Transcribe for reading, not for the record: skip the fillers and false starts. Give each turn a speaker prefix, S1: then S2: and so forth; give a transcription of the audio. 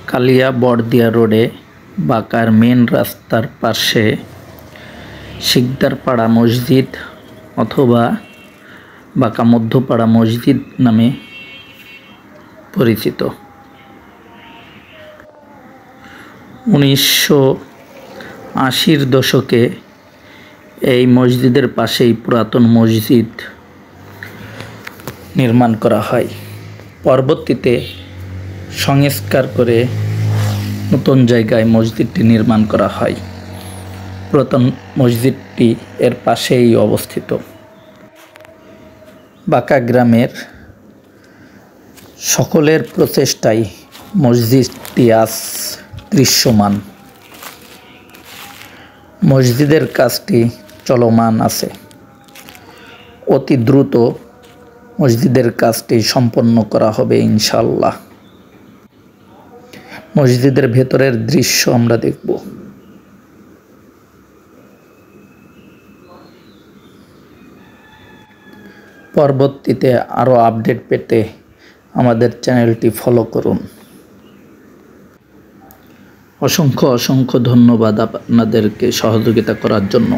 S1: কালিয়া বড়দিয়া রোডে বাঁকার মেন রাস্তার পাশে শিকদারপাড়া মসজিদ অথবা বাঁকা মধ্যপাড়া মসজিদ নামে পরিচিত। 1980-র দশকে এই মসজিদের পাশেই পুরাতন মসজিদ নির্মাণ করা হয়। পরবর্তীতে সংস্কার করে নতুন জায়গায় মসজিদটি নির্মাণ করা হয়। পুরাতন মসজিদটি এর পাশেই অবস্থিত। বাঁকা গ্রামের সকলের প্রচেষ্টায় মসজিদটি আজ দৃশ্যমান। মসজিদের কাজটি চলমান আছে। অতি দ্রুত মসজিদের কাজটি সম্পন্ন করা হবে ইনশাআল্লাহ। মসজিদের ভেতরের দৃশ্য আমরা দেখব। পরবর্তীতে আরও আপডেট পেতে আমাদের চ্যানেলটি ফলো করুন। অসংখ্য ধন্যবাদ আপনাদেরকে সহযোগিতা করার জন্য।